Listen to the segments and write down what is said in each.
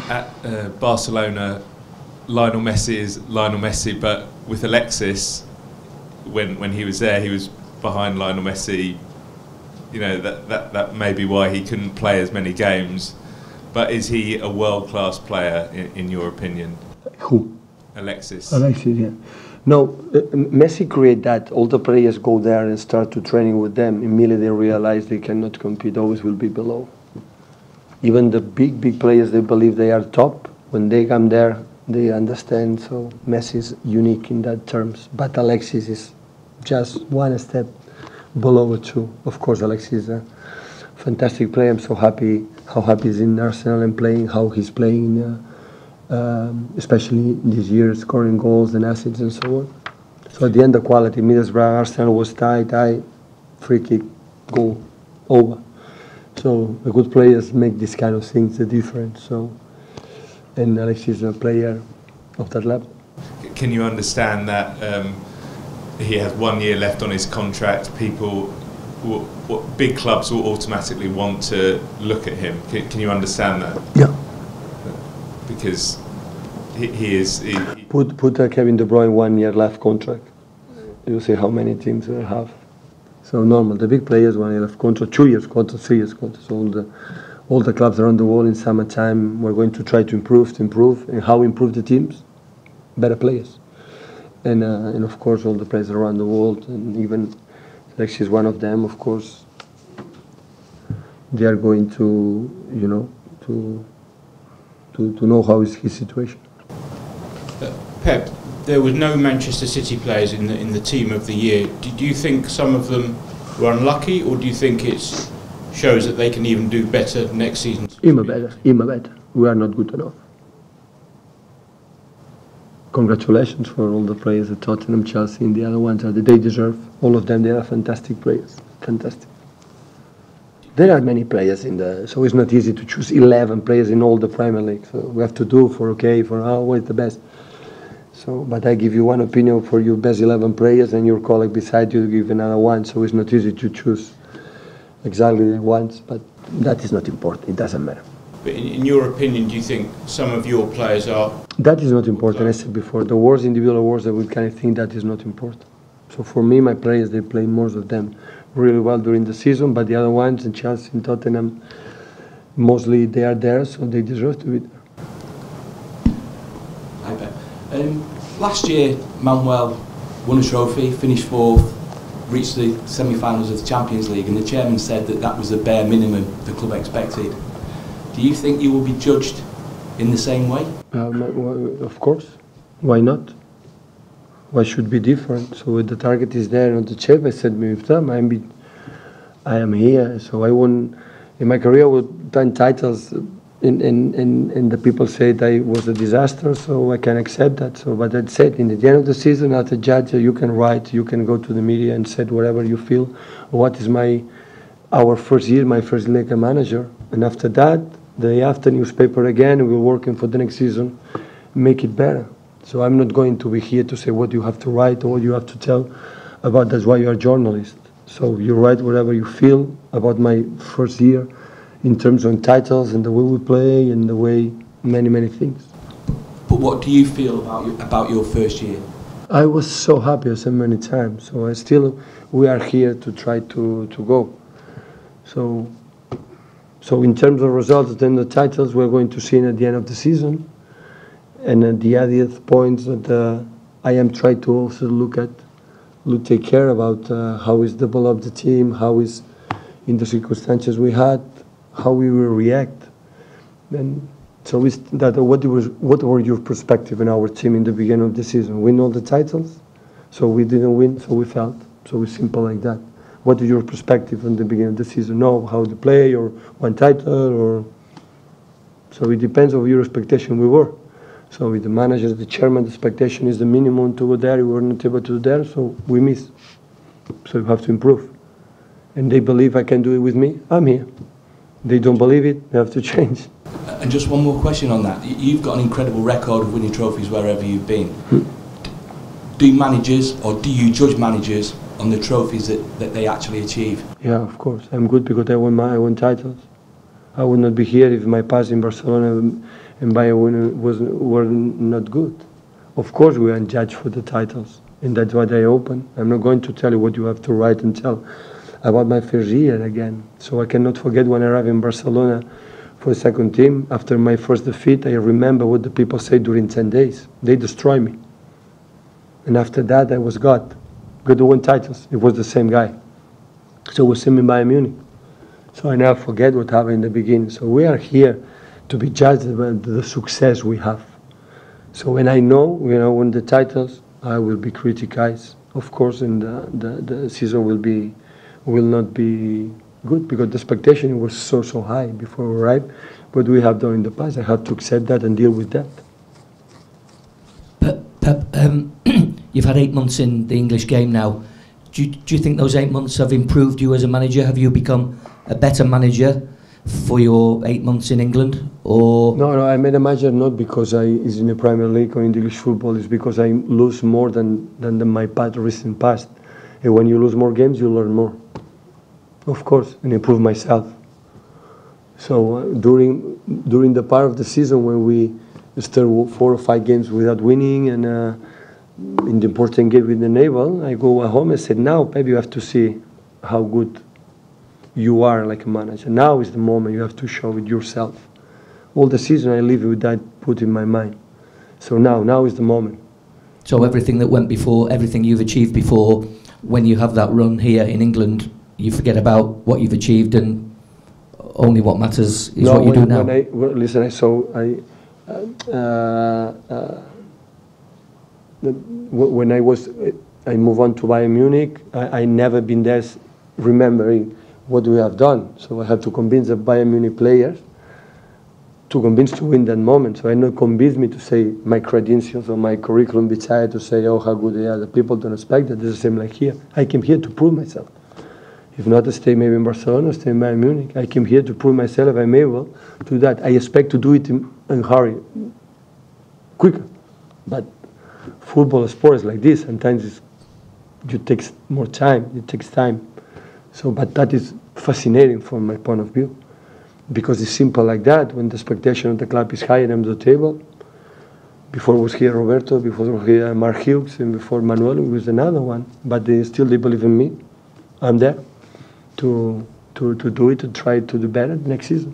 at Barcelona, Lionel Messi is Lionel Messi, but with Alexis, when he was there, he was behind Lionel Messi. You know, that may be why he couldn't play as many games. But is he a world-class player in your opinion? Who? Alexis. Alexis, yeah. No, Messi create that. All the players go there and start to training with them. Immediately they realize they cannot compete, always will be below. Even the big players, they believe they are top. When they come there, they understand. So Messi is unique in that terms. But Alexis is just one step below it too. Of course, Alexis is a fantastic player. I'm so happy how happy he's in Arsenal and playing, how he's playing, especially this year, scoring goals and assists and so on. So at the end, the quality, Middlesbrough, Arsenal was tight, free kick, goal, over. So the good players make this kind of things the difference. So, and Alexis is a player of that level. Can you understand that he has 1 year left on his contract? People, big clubs will automatically want to look at him. Can you understand that? Yeah. Because he is. Put Kevin De Bruyne 1 year left contract. You see how many teams they have. So normal. The big players 1 year left contract, 2 years contract, 3 years contract. So all the clubs around the world in summertime we're going to try to improve, and how improve the teams, better players, and of course all the players around the world, and even Alexis is one of them. Of course, they are going to, you know, to know how is his situation. Pep, there were no Manchester City players in the team of the year. Do you think some of them were unlucky, or do you think it shows that they can even do better next season? Even better. We are not good enough. Congratulations for all the players at Tottenham, Chelsea, and the other ones. They deserve, all of them. They are fantastic players. Fantastic. There are many players so it's not easy to choose 11 players in all the Premier League. So we have to do what's the best. So, but I give you one opinion for your best 11 players, and your colleague beside you give another one. So it's not easy to choose exactly the ones, but that is not important. It doesn't matter. But in your opinion, do you think some of your players are? That is not important. I said before, the awards, individual awards, that we kind of think that is not important. So for me, my players, they play most of them really well during the season, but the other ones in Chelsea and Tottenham, mostly they are there, so they deserve to be there. Hi, Pep. Last year, Manuel won a trophy, finished fourth, reached the semi-finals of the Champions League, and the chairman said that was the bare minimum the club expected. Do you think you will be judged in the same way? Of course. Why not? Why should be different? So the target is there on the chip. I said with them, I am here. So I won in my career with 10 titles, and the people said I was a disaster. So I can accept that. So, but I said in the end of the season, as a judge, you can write, you can go to the media and say whatever you feel. What is our first year, my first league manager, and after that, the day after, newspaper again. We're working for the next season, make it better. So I'm not going to be here to say what you have to write or what you have to tell about. That's why you are a journalist. So you write whatever you feel about my first year in terms of titles and the way we play and the way many things. But what do you feel about your first year? I was so happy, I said many times. So we are here to try to go. So in terms of results, then the titles we're going to see at the end of the season. And the other points that I am trying to also take care about how is develop the team, how is in the circumstances we had, how we will react. And so what were your perspective in our team in the beginning of the season? Win all the titles, so we didn't win, so we felt. So it's simple like that. What is your perspective in the beginning of the season? No, how to play or one title or so it depends on your expectation we were. So with the managers, the chairman, the expectation is the minimum to go there. We were not able to do there, so we miss. So you have to improve. And they believe I can do it with me. I'm here. They don't believe it. They have to change. And just one more question on that. You've got an incredible record of winning trophies wherever you've been. Do managers, or do you judge managers on the trophies that they actually achieve? Yeah, of course. I'm good because I won titles. I would not be here if my past in Barcelona and Bayern were not good. Of course, we are judged for the titles, and that's why they open. I'm not going to tell you what you have to write and tell about my first year again. So I cannot forget when I arrived in Barcelona for the second team. After my first defeat, I remember what the people said during 10 days. They destroyed me. And after that, I was God to win titles. It was the same guy. So it was him in Bayern Munich. So I never forget what happened in the beginning. So we are here to be judged by the success we have. So when I know, win the titles, I will be criticized, of course, and the season will not be good because the expectation was so high before we arrived. What we have done in the past, I have to accept that and deal with that. Pep, you've had 8 months in the English game now. Do you think those 8 months have improved you as a manager? Have you become a better manager for your 8 months in England? Or No, I made a manager not because I is in the Premier League or in the English football. It's because I lose more than my recent past. And when you lose more games, you learn more, of course, and improve myself. So during the part of the season when we start 4 or 5 games without winning, and in the important game with the Naval, I go home and said, now, Pep, you have to see how good you are like a manager. Now is the moment you have to show it yourself. All the season I live with that put in my mind. So now is the moment. so everything that went before, everything you've achieved before, when you have that run here in England, you forget about what you've achieved and only what matters is what you do now. When I moved on to Bayern Munich, I never been there remembering what we have done. So I had to convince the Bayern Munich players to win that moment. So I not convince me to say my credentials or my curriculum vitae to say, oh, how good they are. The people don't expect that. It's the same like here. I came here to prove myself. If not to stay maybe in Barcelona, stay in Bayern Munich. I came here to prove myself I'm able to do that. I expect to do it in hurry, quicker. But football sports like this, sometimes it takes more time. It takes time. So, but that is fascinating from my point of view, because it's simple like that. When the expectation of the club is higher than the table, before was here Roberto, before was here Mark Hughes, and before Manuel was another one. But they believe in me. I'm there to do it, to try to do better next season.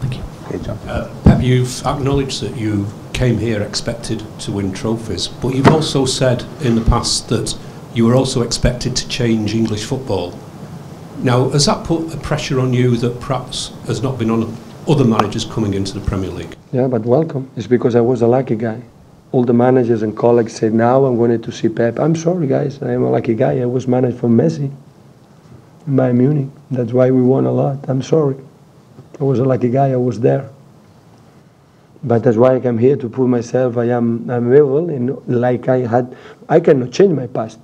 Thank you. Okay, John. Pep, you've acknowledged that you came here expected to win trophies, but you've also said in the past that you were also expected to change English football. Now, has that put a pressure on you that perhaps has not been on other managers coming into the Premier League? Yeah, but welcome. It's because I was a lucky guy. All the managers and colleagues said, now I'm going to see Pep. I'm sorry, guys, I am a lucky guy. I was managed from Messi in Bayern Munich. That's why we won a lot. I'm sorry. I was a lucky guy. I was there. But that's why I come here to prove myself. I'm able, and like I cannot change my past.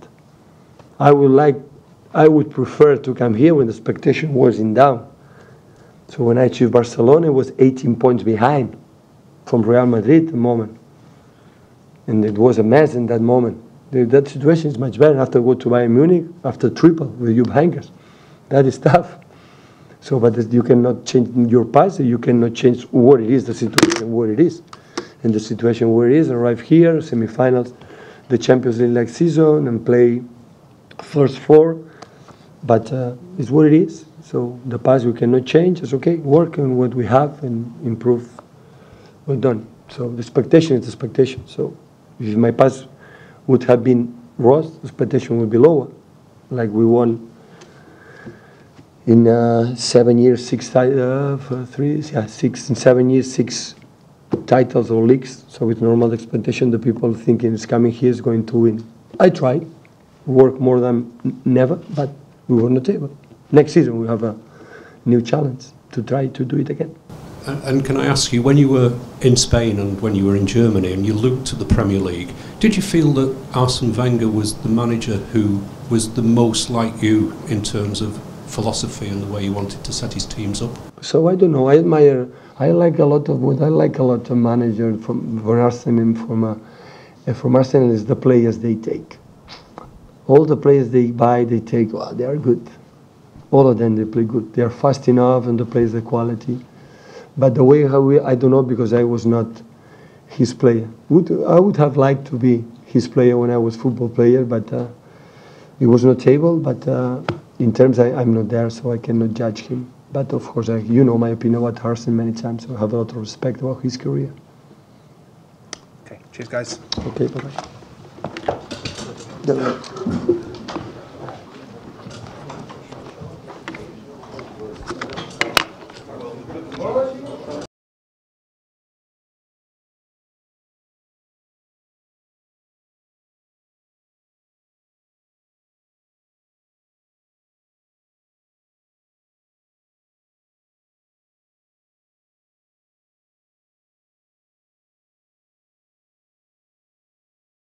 I would prefer to come here when the expectation was in down. So when I achieved Barcelona, it was 18 points behind from Real Madrid at the moment. And it was a mess in that moment. That situation is much better after go to Bayern Munich, after triple with you bangers. That is tough. So, but you cannot change your past, you cannot change what it is, the situation where it is. And the situation where it is, arrive here, semi-finals, the Champions League next season, and play first 4. But it's what it is. So the past we cannot change. It's okay. Work on what we have and improve what we've done. So the expectation is the expectation. So if my past would have been worse, the expectation would be lower. Like we won in 7 years, 6 titles or leagues. So with normal expectation, the people thinking it's coming here is going to win. I tried, work more than never, but we were on the table. Next season we have a new challenge to try to do it again. And can I ask you, when you were in Spain and when you were in Germany and you looked at the Premier League, did you feel that Arsene Wenger was the manager who was the most like you in terms of philosophy and the way he wanted to set his teams up? So I don't know. I like a lot of managers from Arsenal, and from Arsenal is the players they take. All the players they buy, they take. They are good. All of them they play good. They are fast enough and they play the quality. But the way I don't know, because I was not his player. I would have liked to be his player when I was football player, but it was not able. But in terms, I'm not there, so I cannot judge him. But of course, you know my opinion about Arsene many times, so I have a lot of respect about his career. Okay, cheers guys. Okay, bye-bye.